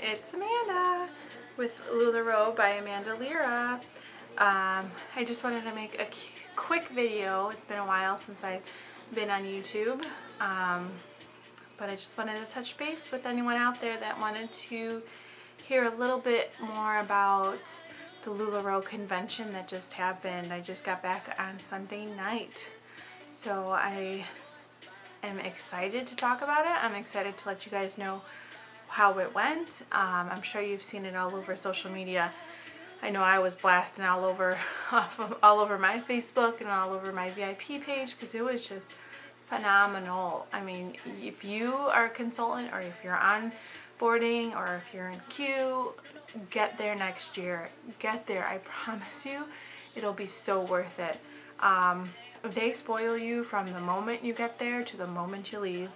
it's Amanda with LuLaRoe by Amandalira. I just wanted to make a quick video. It's been a while since I've been on YouTube, but I just wanted to touch base with anyone out there that wanted to hear a little bit more about the LuLaRoe convention that just happened. I just got back on Sunday night, so I am excited to talk about it. I'm excited to let you guys know how it went. I'm sure you've seen it all over social media. I know I was blasting all over my Facebook and all over my VIP page because it was just phenomenal. I mean, if you are a consultant or if you're onboarding or if you're in queue, get there next year. Get there. I promise you, it'll be so worth it. They spoil you from the moment you get there to the moment you leave.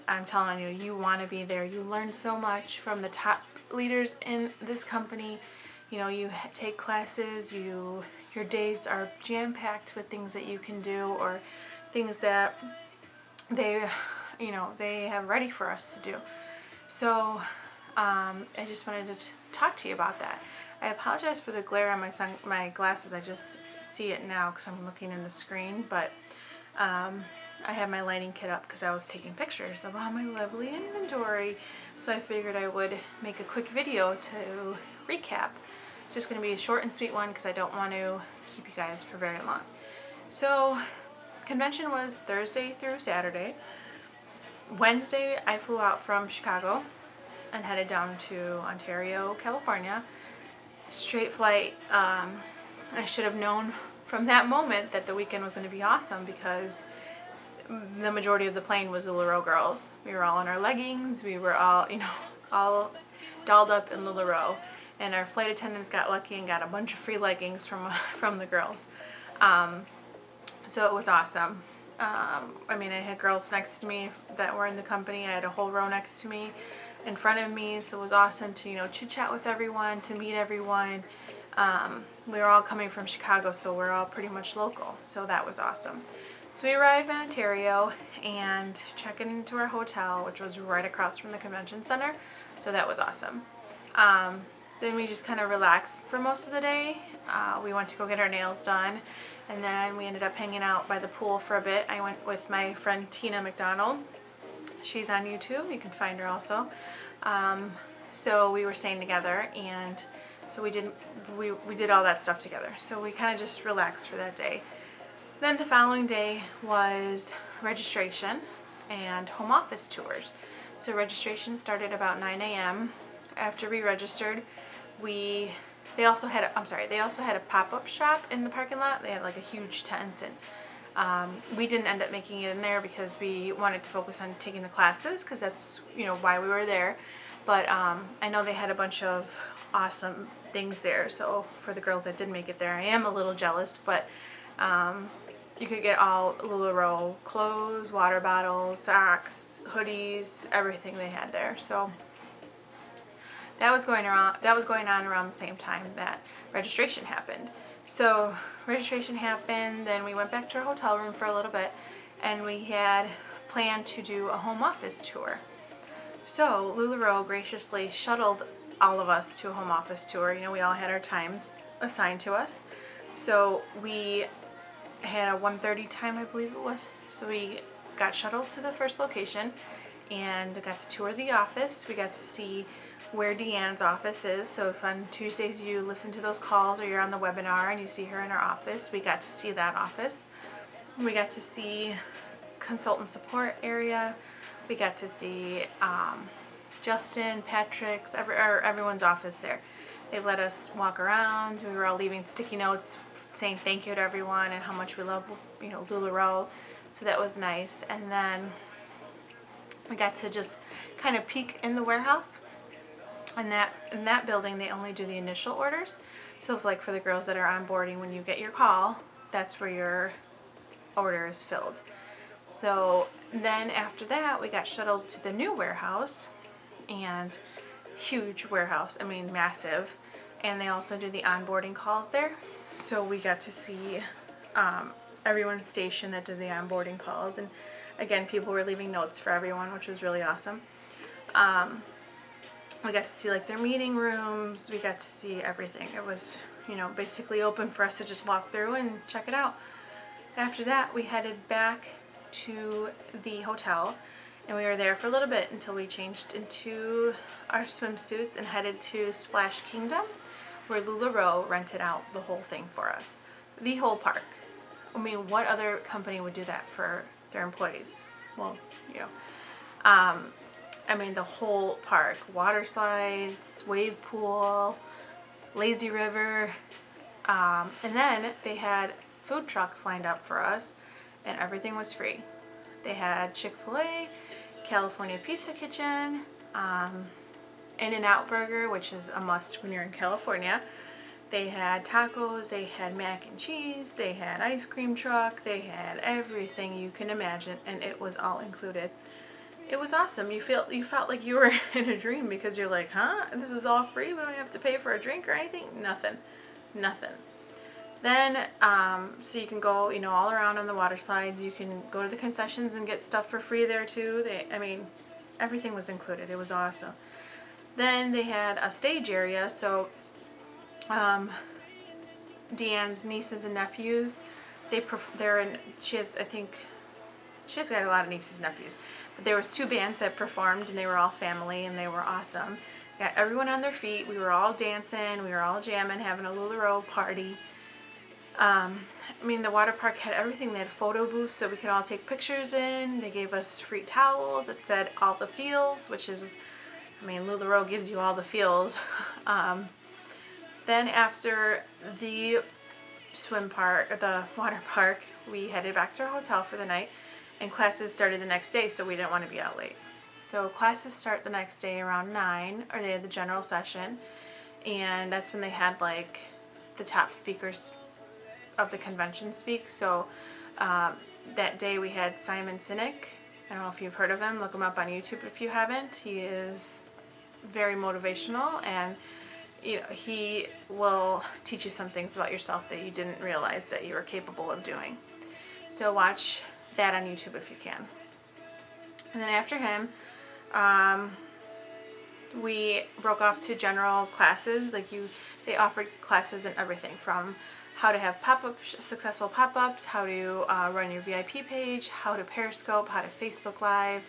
I'm telling you, you want to be there. You learn so much from the top leaders in this company. You know, you take classes, your days are jam-packed with things that you can do or things that they have ready for us to do. So I just wanted to talk to you about that. I apologize for the glare on my glasses. I just see it now because I'm looking in the screen, but I have my lighting kit up because I was taking pictures of all my lovely inventory. So I figured I would make a quick video to recap. It's just going to be a short and sweet one because I don't want to keep you guys for very long. So convention was Thursday through Saturday. Wednesday I flew out from Chicago and headed down to Ontario, California. Straight flight. I should have known from that moment that the weekend was going to be awesome because the majority of the plane was LuLaRoe girls. We were all in our leggings. We were all, all dolled up in LuLaRoe. And our flight attendants got lucky and got a bunch of free leggings from the girls. So it was awesome. I mean, I had girls next to me that were in the company. I had a whole row next to me, in front of me. So it was awesome to, chit-chat with everyone, to meet everyone. We were all coming from Chicago, so we're all pretty much local. So that was awesome. So we arrived in Ontario and checked into our hotel, which was right across from the convention center. So that was awesome. Then we just kind of relaxed for most of the day. We went to go get our nails done, and then we ended up hanging out by the pool for a bit. I went with my friend Tina McDonald. She's on YouTube. You can find her also. So we were staying together, and so we did all that stuff together. So we kind of just relaxed for that day. Then the following day was registration and home office tours. So registration started about 9 a.m. After we registered, they also had a pop-up shop in the parking lot. They had like a huge tent, and we didn't end up making it in there because we wanted to focus on taking the classes because that's why we were there. But I know they had a bunch of awesome things there. So for the girls that did make it there, I am a little jealous, but you could get all LuLaRoe clothes, water bottles, socks, hoodies, everything they had there. So that was going on around the same time that registration happened. So registration happened, then we went back to our hotel room for a little bit, and we had planned to do a home office tour. So LuLaRoe graciously shuttled all of us to a home office tour. We all had our times assigned to us. So we had a 1:30 time, I believe it was. So we got shuttled to the first location and got to tour the office. We got to see where Deanne's office is. So if on Tuesdays you listen to those calls or you're on the webinar and you see her in her office, we got to see that office. We got to see consultant support area. We got to see Justin, Patrick's, everyone's office there. They let us walk around. We were all leaving sticky notes saying thank you to everyone and how much we love, LuLaRoe. So that was nice. And then we got to just kind of peek in the warehouse. In that building, they only do the initial orders. So if, like for the girls that are onboarding, when you get your call, that's where your order is filled. So then after that, we got shuttled to the new warehouse, and huge warehouse. I mean, massive. And they also do the onboarding calls there. So we got to see everyone's station that did the onboarding calls. And again, people were leaving notes for everyone, which was really awesome. We got to see like their meeting rooms. We got to see everything. It was, you know, basically open for us to just walk through and check it out. After that, we headed back to the hotel, and we were there for a little bit until we changed into our swimsuits and headed to Splash Kingdom, where LuLaRoe rented out the whole thing for us. The whole park. I mean, what other company would do that for their employees? Well, you know, I mean, the whole park. Water slides, wave pool, lazy river, and then they had food trucks lined up for us, and everything was free. They had Chick-fil-A, California Pizza Kitchen, In-N-Out Burger, which is a must when you're in California. They had tacos, they had mac and cheese, they had ice cream truck, they had everything you can imagine, and it was all included. It was awesome. You felt like you were in a dream, because you're like, huh? This is all free? We don't have to pay for a drink or anything? Nothing. Then, so you can go, you know, all around on the water slides. You can go to the concessions and get stuff for free there too. I mean, everything was included. It was awesome. Then they had a stage area, so Deanne's nieces and nephews, she has got a lot of nieces and nephews, but there was 2 bands that performed, and they were all family, and they were awesome. Got everyone on their feet. We were all dancing, we were all jamming, having a LuLaRoe party. I mean, the water park had everything. They had a photo booth so we could all take pictures in. They gave us free towels that said all the feels, which is, I mean, LuLaRoe gives you all the feels. Then after the the water park, we headed back to our hotel for the night, and classes started the next day, so we didn't want to be out late. So classes start the next day around 9, or they had the general session, and that's when they had like the top speakers of the convention speak. So that day we had Simon Sinek. I don't know if you've heard of him. Look him up on YouTube if you haven't. He is very motivational, and you know, he will teach you some things about yourself that you didn't realize that you were capable of doing. So watch that on YouTube if you can. And then after him, we broke off to general classes. They offered classes in everything from how to have successful pop-ups, how to run your VIP page, how to Periscope, how to Facebook Live.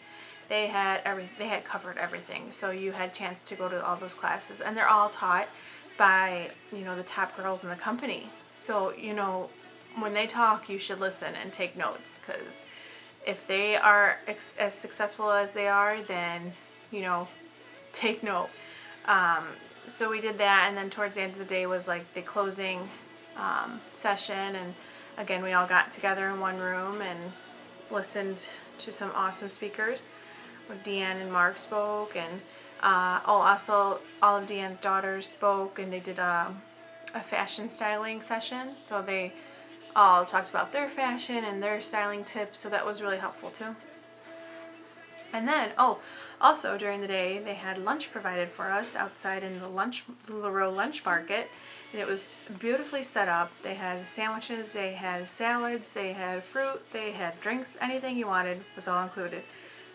They had covered everything. So you had a chance to go to all those classes, and they're all taught by, you know, the top girls in the company. So, you know, when they talk, you should listen and take notes, because if they are as successful as they are, then, you know, take note. So we did that, and then towards the end of the day was like the closing session, and again we all got together in one room and listened to some awesome speakers. Deanne and Mark spoke, and also all of Deanne's daughters spoke, and they did a fashion styling session, so they all talked about their fashion and their styling tips, so that was really helpful too. And then, also during the day, they had lunch provided for us outside in the LuLaRoe lunch market, and it was beautifully set up. They had sandwiches, they had salads, they had fruit, they had drinks, anything you wanted was all included.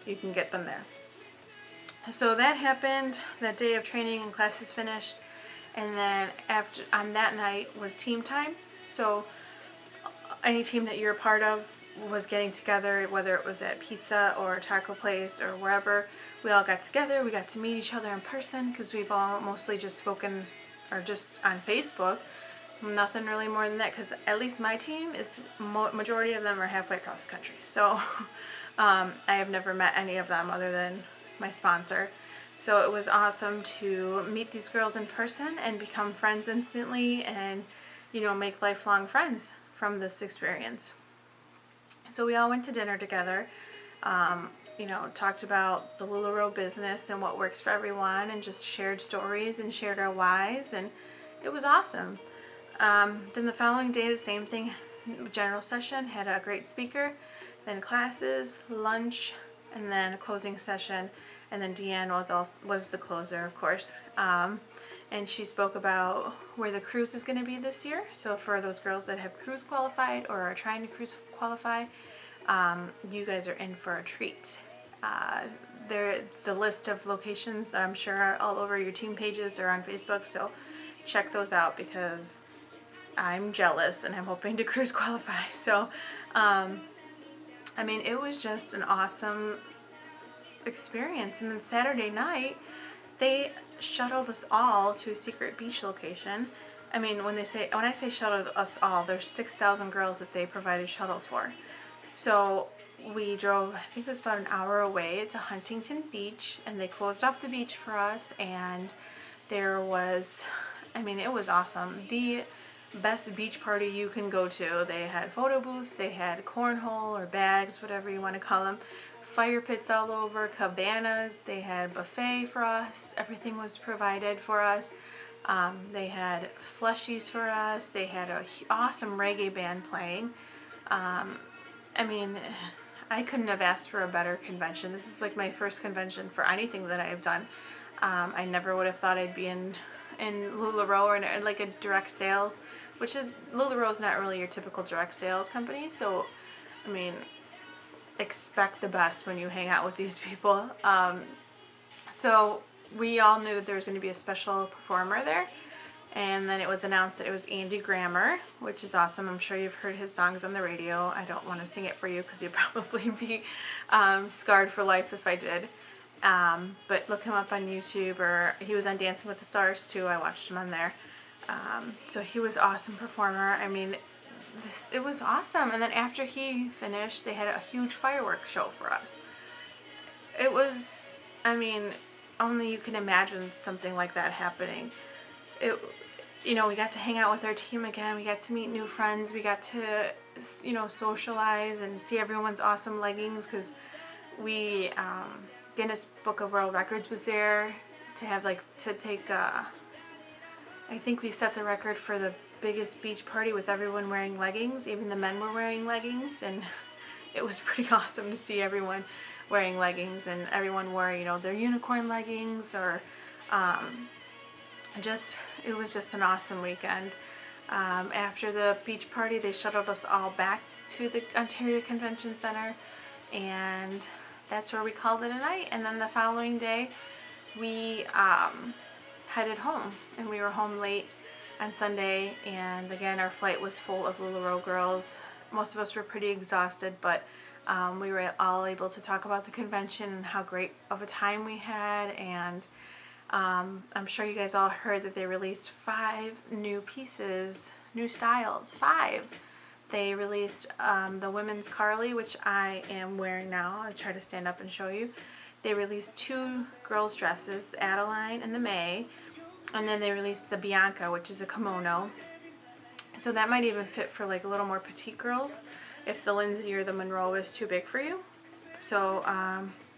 You can get them there. So that happened, that day of training and classes finished, and then on that night was team time. So any team that you're a part of was getting together, whether it was at pizza or a taco place or wherever. We all got together. We got to meet each other in person, because we've all mostly just spoken or just on Facebook. Nothing really more than that, because at least my team is majority of them are halfway across the country. So I have never met any of them other than my sponsor. So it was awesome to meet these girls in person and become friends instantly, and, you know, make lifelong friends from this experience. So we all went to dinner together, you know, talked about the LuLaRoe business and what works for everyone, and just shared stories and shared our whys, and it was awesome. Then the following day, the same thing, general session, had a great speaker, then classes, lunch, and then a closing session, and then Deanne was the closer, of course. And she spoke about where the cruise is going to be this year. So for those girls that have cruise qualified or are trying to cruise qualify, you guys are in for a treat. The list of locations, I'm sure, are all over your team pages or on Facebook, so check those out because I'm jealous and I'm hoping to cruise qualify. So, I mean, it was just an awesome experience. And then Saturday night, they shuttled us all to a secret beach location. I mean, when I say shuttled us all, there's 6,000 girls that they provided shuttle for. So we drove, I think it was about an hour away to Huntington Beach, and they closed off the beach for us, and there was, I mean, it was awesome. The best beach party you can go to. They had photo booths, they had cornhole or bags, whatever you want to call them, fire pits all over, cabanas, they had buffet for us, everything was provided for us. They had slushies for us, they had an awesome reggae band playing. I mean, I couldn't have asked for a better convention. This is like my first convention for anything that I have done. I never would have thought I'd be in LuLaRoe or in like a direct sales, which is, LuLaRoe is not really your typical direct sales company, so I mean, expect the best when you hang out with these people. So we all knew that there was going to be a special performer there, and then it was announced that it was Andy Grammer, which is awesome. I'm sure you've heard his songs on the radio. I don't want to sing it for you because you'd probably be scarred for life if I did. But look him up on YouTube, or he was on Dancing with the Stars too. I watched him on there. So he was an awesome performer. I mean, it was awesome. And then after he finished, they had a huge fireworks show for us. It was, I mean, only you can imagine something like that happening. You know, we got to hang out with our team again. We got to meet new friends. We got to, you know, socialize and see everyone's awesome leggings, because we, Guinness Book of World Records was there to have, like, to take, I think we set the record for the biggest beach party with everyone wearing leggings. Even the men were wearing leggings, and it was pretty awesome to see everyone wearing leggings, and everyone wore, you know, their unicorn leggings, or it was just an awesome weekend. After the beach party, they shuttled us all back to the Ontario Convention Center, and that's where we called it a night. And then the following day, we headed home, and we were home late on Sunday, and again, our flight was full of LuLaRoe girls. Most of us were pretty exhausted, but we were all able to talk about the convention and how great of a time we had. And I'm sure you guys all heard that they released 5 new pieces, new styles, 5. They released the women's Carly, which I am wearing now. I'll try to stand up and show you. They released 2 girls' dresses, the Adeline and the May, and then they released the Bianca, which is a kimono. So that might even fit for like a little more petite girls if the Lindsay or the Monroe is too big for you. So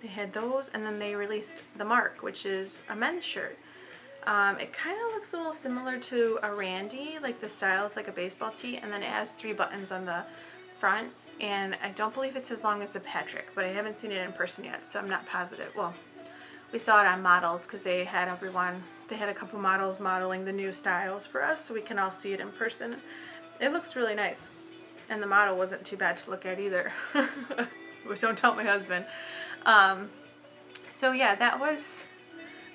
they had those, and then they released the Mark, which is a men's shirt. It kind of looks a little similar to a Randy, like the style is like a baseball tee, and then it has 3 buttons on the front, and I don't believe it's as long as the Patrick, but I haven't seen it in person yet, so I'm not positive. Well, we saw it on models because they had a couple models modeling the new styles for us, so we can all see it in person. It looks really nice, and the model wasn't too bad to look at either. Which don't tell my husband. So yeah, that was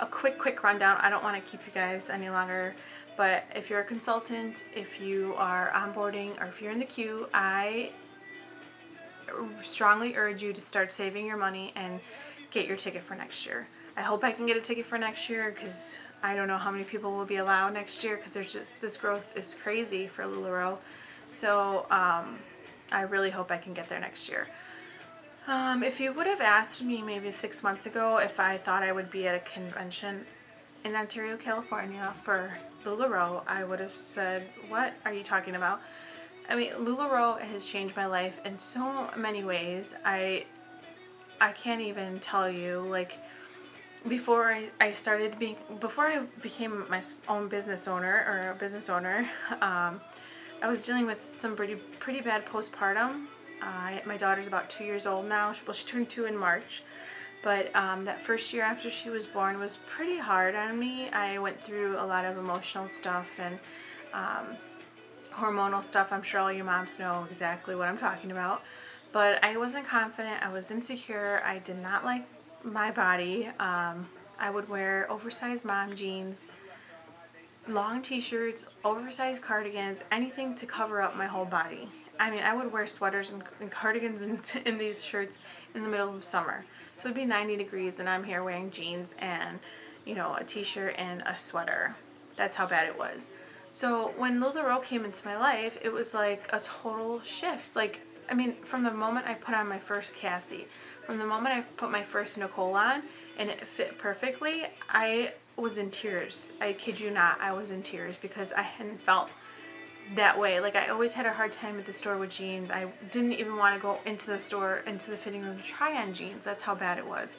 a quick rundown. I don't want to keep you guys any longer, but if you're a consultant, if you are onboarding, or if you're in the queue, I strongly urge you to start saving your money and get your ticket for next year. I hope I can get a ticket for next year, because I don't know how many people will be allowed next year, because there's just, this growth is crazy for LuLaRoe. So I really hope I can get there next year. If you would have asked me maybe 6 months ago if I thought I would be at a convention in Ontario, California for LuLaRoe, I would have said, what are you talking about? I mean, LuLaRoe has changed my life in so many ways. I can't even tell you. Like, before I became my own business owner, or a business owner, I was dealing with some pretty bad postpartum. My daughter's about 2 years old now. Well, she turned 2 in March. But that first year after she was born was pretty hard on me. I went through a lot of emotional stuff and hormonal stuff. I'm sure all you moms know exactly what I'm talking about. but I wasn't confident. I was insecure. I did not like my body. I would wear oversized mom jeans, long t-shirts, oversized cardigans, anything to cover up my whole body. I mean, I would wear sweaters and cardigans in these shirts in the middle of summer. So it'd be 90 degrees and I'm here wearing jeans and, you know, a t-shirt and a sweater. That's how bad it was. So when LuLaRoe came into my life, it was like a total shift. Like, I mean, from the moment I put on my first Cassie, from the moment I put my first Nicole on and it fit perfectly, I was in tears. I kid you not, I was in tears because I hadn't felt that way. Like, I always had a hard time at the store with jeans. I didn't even want to go into the store, into the fitting room to try on jeans. That's how bad it was.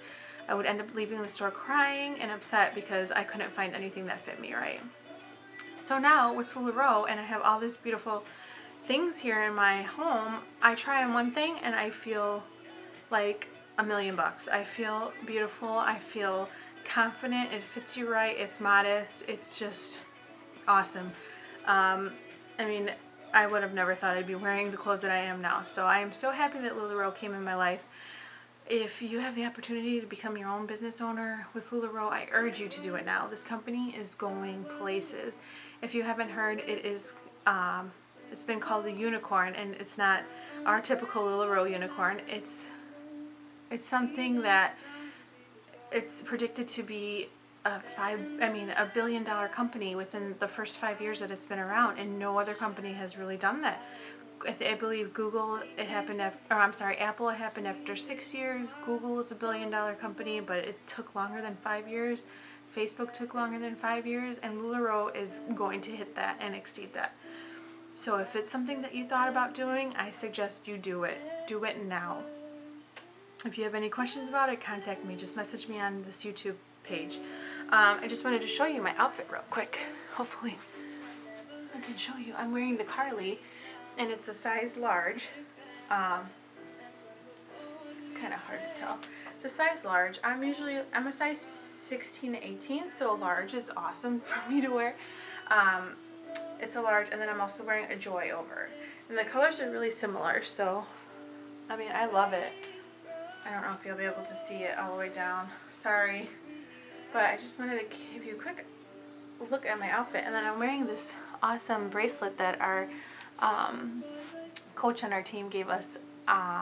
I would end up leaving the store crying and upset because I couldn't find anything that fit me right. So now with LuLaRoe, and I have all these beautiful things here in my home, I try on one thing and I feel like $1,000,000. I feel beautiful. I feel confident. It fits you right. It's modest. It's just awesome. I mean, I would have never thought I'd be wearing the clothes that I am now. So I am so happy that LuLaRoe came in my life. If you have the opportunity to become your own business owner with LuLaRoe, I urge you to do it now. This company is going places. If you haven't heard, it is it's been called a unicorn, and it's not our typical LuLaRoe unicorn. It's something that it's predicted to be a $1 billion company within the first 5 years that it's been around, and no other company has really done that. I believe Apple, it happened after 6 years. Google was $1 billion company, but it took longer than 5 years. Facebook took longer than 5 years, and LuLaRoe is going to hit that and exceed that. So if it's something that you thought about doing, I suggest you do it. Do it now. If you have any questions about it, contact me. Just message me on this YouTube page. I just wanted to show you my outfit real quick. Hopefully I can show you. I'm wearing the Carly, and it's a size large. It's kind of hard to tell. It's a size large. I'm a size 16 to 18, so a large is awesome for me to wear. It's a large, and then I'm also wearing a Joy over. And the colors are really similar, so, I mean, I love it. I don't know if you'll be able to see it all the way down. Sorry. But I just wanted to give you a quick look at my outfit. And then I'm wearing this awesome bracelet that our coach on our team gave us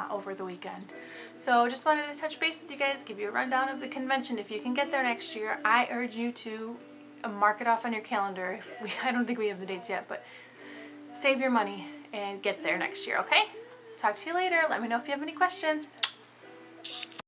over the weekend. So just wanted to touch base with you guys, give you a rundown of the convention. If you can get there next year, I urge you to mark it off on your calendar. I don't think we have the dates yet, but save your money and get there next year, okay? Talk to you later. Let me know if you have any questions.